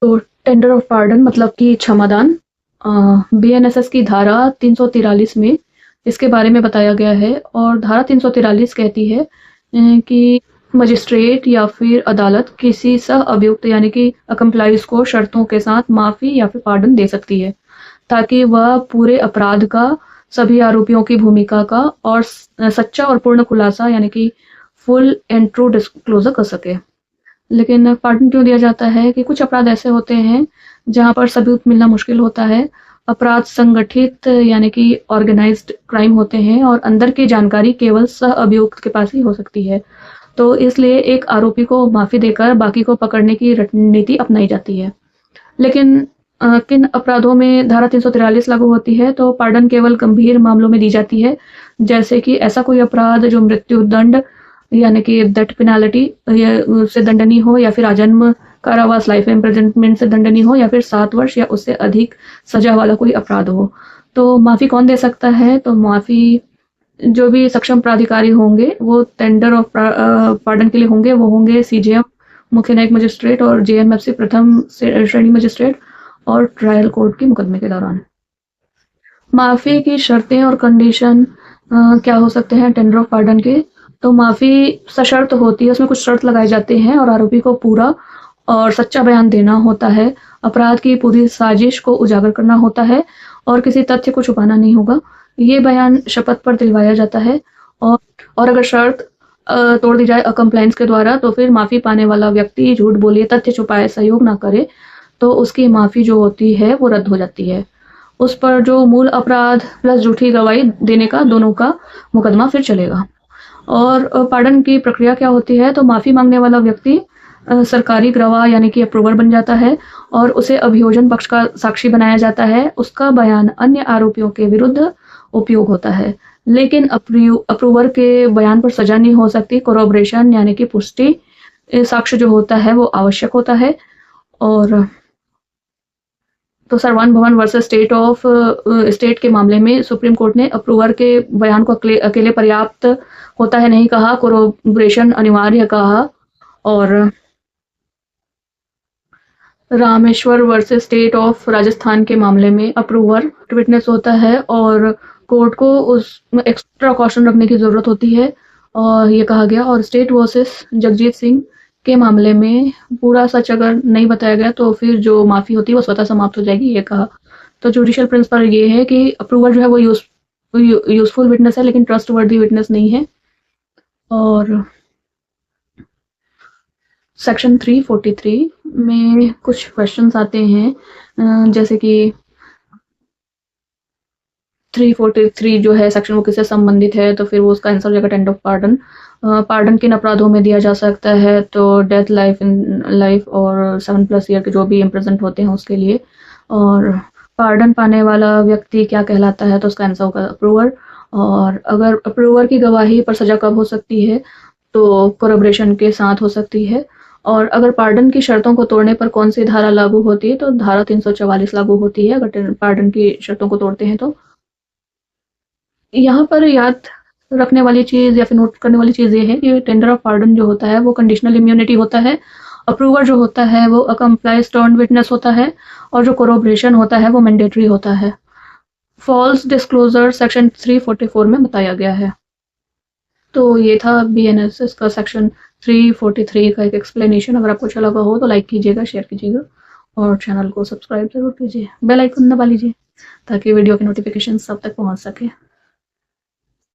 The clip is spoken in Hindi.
तो टेंडर ऑफ पार्डन मतलब कि क्षमादान बीएनएसएस की धारा 343 में इसके बारे में बताया गया है। और धारा 343 कहती है कि मजिस्ट्रेट या फिर अदालत किसी सह अभियुक्त यानी कि अकम्प्लाइज को शर्तों के साथ माफ़ी या फिर पार्डन दे सकती है, ताकि वह पूरे अपराध का, सभी आरोपियों की भूमिका का और सच्चा और पूर्ण खुलासा यानी कि फुल एंड ट्रू डिस्क्लोजर कर सके। लेकिन पार्डन क्यों दिया जाता है कि कुछ अपराध ऐसे होते हैं जहां पर सबूत मिलना मुश्किल होता है, अपराध संगठित यानी कि ऑर्गेनाइज्ड क्राइम होते हैं और अंदर की जानकारी केवल सह अभियुक्त के पास ही हो सकती है। तो इसलिए एक आरोपी को माफ़ी देकर बाकी को पकड़ने की रणनीति अपनाई जाती है। लेकिन किन अपराधों में धारा 343 लागू होती है? तो पार्डन केवल गंभीर मामलों में दी जाती है, जैसे कि ऐसा कोई अपराध जो मृत्यु दंड यानी कि डेथ पेनाल्टी से दंडनीय हो, या फिर आजन्म कारावास लाइफ इम्प्रिजनमेंट से दंडनीय हो, या फिर 7 वर्ष या उससे अधिक सजा वाला कोई अपराध हो। तो माफ़ी कौन दे सकता है? तो माफ़ी जो भी सक्षम प्राधिकारी होंगे वो टेंडर ऑफ पार्डन के लिए होंगे, वो होंगे सीजेएम, मुख्य न्यायिक मजिस्ट्रेट और जेएमएफसी प्रथम श्रेणी मजिस्ट्रेट और ट्रायल कोर्ट के मुकदमे के दौरान। माफ़ी की शर्तें और कंडीशन क्या हो सकते हैं टेंडर ऑफ पार्डन के? तो माफ़ी सशर्त होती है, उसमें कुछ शर्त लगाए जाते हैं और आरोपी को पूरा और सच्चा बयान देना होता है, अपराध की पूरी साजिश को उजागर करना होता है और किसी तथ्य को छुपाना नहीं होगा। ये बयान शपथ पर दिलवाया जाता है। और अगर शर्त तोड़ दी जाए अकम्प्लायंस के द्वारा, तो फिर माफ़ी पाने वाला व्यक्ति झूठ बोले, तथ्य छुपाए, सहयोग ना करे, तो उसकी माफ़ी जो होती है वो रद्द हो जाती है। उस पर जो मूल अपराध प्लस झूठी गवाही देने का, दोनों का मुकदमा फिर चलेगा। और पार्डन की प्रक्रिया क्या होती है? तो माफ़ी मांगने वाला व्यक्ति सरकारी गवाह यानी कि अप्रूवर बन जाता है और उसे अभियोजन पक्ष का साक्षी बनाया जाता है। उसका बयान अन्य आरोपियों के विरुद्ध उपयोग होता है, लेकिन अप्रूवर के बयान पर सजा नहीं हो सकती। कोरोबरेशन यानी कि पुष्टि साक्ष्य जो होता है वो आवश्यक होता है। और तो सरवान भवन वर्सेस स्टेट के मामले में सुप्रीम कोर्ट ने अप्रूवर के बयान को अकेले पर्याप्त होता है नहीं कहा, कोरोबरेशन अनिवार्य कहा। और Rameshwar versus state of Rajasthan के मामले में अप्रूवर विटनेस होता है और कोर्ट को उसमें एक्स्ट्रा कॉशन रखने की ज़रूरत होती है, और ये कहा गया। और स्टेट वर्सेस जगजीत सिंह के मामले में पूरा सच अगर नहीं बताया गया तो फिर जो माफ़ी होती है वो स्वतः समाप्त हो जाएगी, ये कहा। तो जुडिशियल प्रिंसिपल ये है कि अप्रूवर जो है वो यूजफुल विटनेस है, लेकिन ट्रस्टवर्दी विटनेस नहीं है। और सेक्शन 343 में कुछ क्वेश्चंस आते हैं, जैसे कि 343 जो है सेक्शन वो किससे संबंधित है? तो फिर वो उसका आंसर हो जाएगा टेंडर ऑफ पार्डन। पार्डन किन अपराधों में दिया जा सकता है? तो डेथ, लाइफ और 7+ ईयर के जो भी इम्प्रिजन्ड होते हैं उसके लिए। और पार्डन पाने वाला व्यक्ति क्या कहलाता है? तो उसका आंसर होगा अप्रूवर। और अगर अप्रूवर की गवाही पर सजा कब हो सकती है? तो कोरोबरेशन के साथ हो सकती है। और अगर पार्डन की शर्तों को तोड़ने पर कौन सी धारा लागू होती है? तो धारा 344 लागू होती है अगर पार्डन की शर्तों को तोड़ते हैं। तो यहाँ पर याद रखने वाली चीज़ या फिर नोट करने वाली चीज़ ये है कि टेंडर ऑफ पार्डन जो होता है वो कंडीशनल इम्यूनिटी होता है, अप्रूवर जो होता है वो अकम्प्लाइज टर्न विटनेस होता है, और जो कोरोबरेशन होता है वो मैंडेटरी होता है। फॉल्स डिस्क्लोजर सेक्शन 344 में बताया गया है। तो ये था बीएनएसएस का सेक्शन 343 का एक एक्सप्लेनेशन। अगर आपको अच्छा लगा हो तो लाइक कीजिएगा, शेयर कीजिएगा और चैनल को सब्सक्राइब जरूर कीजिए। बेल आइकन दबा लीजिए ताकि वीडियो की नोटिफिकेशन सब तक पहुंच सके।